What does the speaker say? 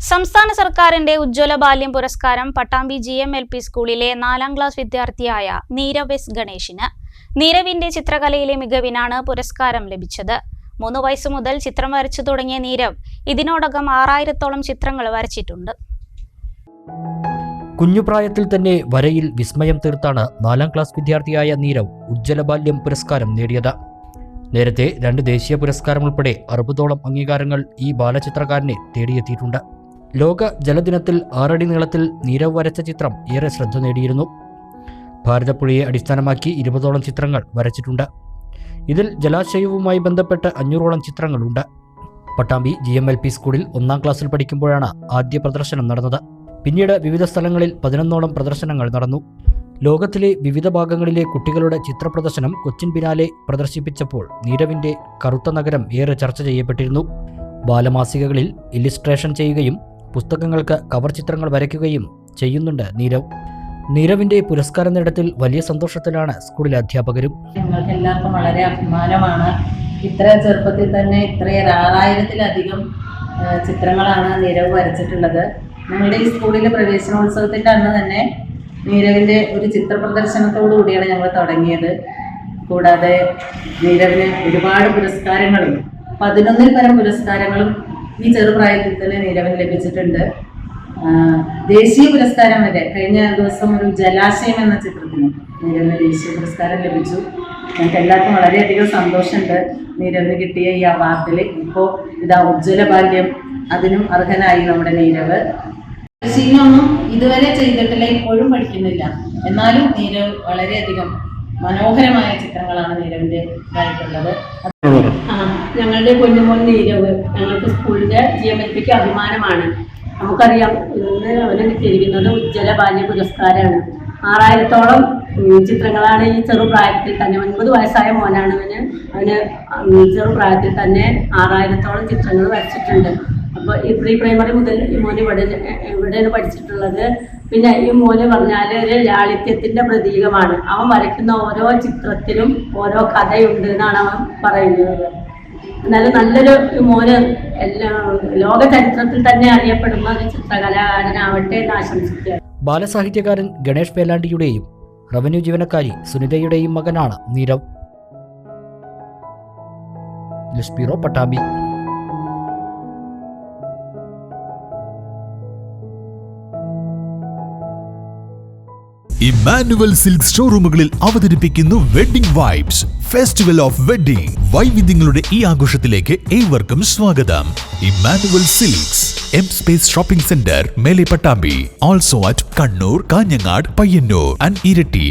സംസ്ഥാന സർക്കാരിന്റെ ഉജ്ജ്വല ബാല്യം പുരസ്കാരം പട്ടാമ്പി GMLP സ്കൂളിലെ 4ാം ക്ലാസ് വിദ്യാർത്ഥിയായ നീരവ് എസ് ഗണേഷിന്. നീരവിന്റെ ചിത്രകലയിലെ മികവിനാണ് പുരസ്കാരം ലഭിച്ചത്. 3 വയസ്സു മുതൽ ചിത്രം വരച്ചു തുടങ്ങിയ നീരവ് ഇതിനോടകം 6000-ഓളം ചിത്രങ്ങൾ വരച്ചിട്ടുണ്ട്. കുഞ്ഞുപ്രായത്തിൽ തന്നെ വരയിൽ വിസ്മയം തീർത്താണ് 4ാം ക്ലാസ് വിദ്യാർത്ഥിയായ നീരവ് ഉജ്ജ്വല ബാല്യം പുരസ്കാരം നേടിയത്. നേരത്തെ 2 ദേശീയ പുരസ്കാരം ഉൾപ്പെടെ 60ഓളം അംഗീകാരങ്ങൾ ഈ ബാലചിത്രകാരനെ തേടിയെത്തിയിട്ടുണ്ട്. ലോക ജലദിനത്തിൽ 6 അടി നീളത്തിൽ നീരവ് വരച്ച ചിത്രം ഏറെ ശ്രദ്ധ നേടിയിരുന്നു. ഭാരതപ്പുഴയെ അടിസ്ഥാനമാക്കി 20ഓളം ചിത്രങ്ങൾ വരച്ചിട്ടുണ്ട്. ഇതിൽ ജലാശയവുമായി ബന്ധപ്പെട്ട് 500ഓളം ചിത്രങ്ങളുണ്ട്. പട്ടാമ്പി GMLP സ്കൂളിൽ 1ാം ക്ലാസ്സിൽ പഠിക്കുമ്പോഴാണ് ആദ്യ പ്രദർശനം നടന്നത്. പിന്നീട് വിവിധ സ്ഥലങ്ങളിൽ 11ഓളം പ്രദർശനങ്ങൾ നടന്നു. ലോകത്തിലെ വിവിധ ഭാഗങ്ങളിലെ കുട്ടികളുടെ ചിത്രപ്രദർശനം കൊച്ചിൻ ബിനാലെ പ്രദർശിപ്പിച്ചപ്പോൾ നീരവിന്റെ കറുത്ത നഗരം ഏറെ ചർച്ച ചെയ്യപ്പെട്ടിരുന്നു. ബാലമാസികകളിൽ ഇല്ലിസ്ട്രേഷൻ ചെയ്യുകയും പുസ്തകങ്ങൾക്ക് കവർ ചിത്രങ്ങൾ വരയ്ക്കുകയും ചെയ്യുന്നുണ്ട് നീരവ്. നീരവിന്റെ പുരസ്കാര നേട്ടത്തിൽ വലിയ സന്തോഷത്തിലാണ് സ്കൂളിലെ അധ്യാപകരും. ഞങ്ങൾക്ക് എല്ലാവർക്കും വളരെ അഭിമാനമാണ്. ഇത്ര ചെറുപ്പത്തിൽ തന്നെ ഇത്രയേറെ 6000-ത്തിലധികം ചിത്രങ്ങളാണ് നീരവ് വരച്ചിട്ടുള്ളത്. ഞങ്ങളുടെ ഈ സ്കൂളിലെ പ്രവേശനോത്സവത്തിൻ്റെ അന്ന് തന്നെ നീരവിൻ്റെ ഒരു ചിത്ര പ്രദർശനത്തോടു കൂടിയാണ് ഞങ്ങൾ തുടങ്ങിയത്. കൂടാതെ നീരവിന് ഒരുപാട് പുരസ്കാരങ്ങളും 11 തരം പുരസ്കാരങ്ങളും ഈ ചെറുപ്രായത്തിൽ തന്നെ നീരവിന് ലഭിച്ചിട്ടുണ്ട്. ദേശീയ പുരസ്കാരം വരെ കഴിഞ്ഞ ദിവസം ഒരു ജലാശയം എന്ന ചിത്രത്തിന് നീരവിന് ദേശീയ പുരസ്കാരം ലഭിച്ചു. ഞങ്ങൾക്ക് എല്ലാവർക്കും വളരെയധികം സന്തോഷമുണ്ട് നീരവിന് കിട്ടിയ ഈ അവാർഡിൽ. ഇപ്പോൾ ഇതാ ഉജ്ജ്വല ബാല്യം, അതിനും അർഹനായി നമ്മുടെ നീരവ്. പരിശീലനമൊന്നും ഇതുവരെ ചെയ്തിട്ടില്ല, ഇപ്പോഴും പഠിക്കുന്നില്ല. എന്നാലും നീരവ് വളരെയധികം മനോഹരമായ ചിത്രങ്ങളാണ് നീരവിൻ്റെ ഇതായിട്ടുള്ളത്. ഞങ്ങളുടെ പൊന്നുമോൻ നീരവ് ഞങ്ങൾക്ക് സ്കൂളിൻ്റെ GMLPക്ക് അഭിമാനമാണ്. നമുക്കറിയാം, ഇന്ന് അവന് കിട്ടിയിരിക്കുന്നത് ഉജ്ജ്വല ബാല്യ പുരസ്കാരമാണ്. 6000-ഓളം ചിത്രങ്ങളാണ് ഈ ചെറുപ്രായത്തിൽ തന്നെ. 9 വയസ്സായ മോനാണ് അവന് ചെറുപ്രായത്തിൽ തന്നെ 6000-ഓളം ചിത്രങ്ങൾ വരച്ചിട്ടുണ്ട്. അപ്പോൾ ഈ പ്രീ പ്രൈമറി മുതൽ ഈ മോന് ഇവിടെയാണ് പഠിച്ചിട്ടുള്ളത്. പിന്നെ ഈ മോന് പറഞ്ഞാൽ ഒരു ലാളിത്യത്തിൻ്റെ പ്രതീകമാണ്. അവൻ വരയ്ക്കുന്ന ഓരോ ചിത്രത്തിലും ഓരോ കഥയുണ്ട് എന്നാണ് അവൻ പറയുന്നത്. എന്നാലും നല്ലൊരു മോന് ലോക ചരിത്രത്തിൽ തന്നെ അറിയപ്പെടുന്ന ഒരു ചിത്രകലാകാരനാവട്ടെ എന്ന് ആശംസിക്കുക. ബാലസാഹിത്യകാരൻ ഗണേഷ് പേലാണ്ടിയുടെയും റവന്യൂ ജീവനക്കാരി സുനിതയുടെയും മകനാണ് Neerav. News bureau, Pattambi. Immanuel silk ഷോറൂമുകളിൽ അവതരിപ്പിക്കുന്നു wedding vibes, festival of wedding. വൈവിധ്യങ്ങളുടെ ഈ ആഘോഷത്തിലേക്ക് ഏവർക്കും സ്വാഗതം. Immanuel silks, M Space shopping centre, Mele, Pattambi. Also at Kannur, Kanhangad, Payyanur and ഇരട്ടി.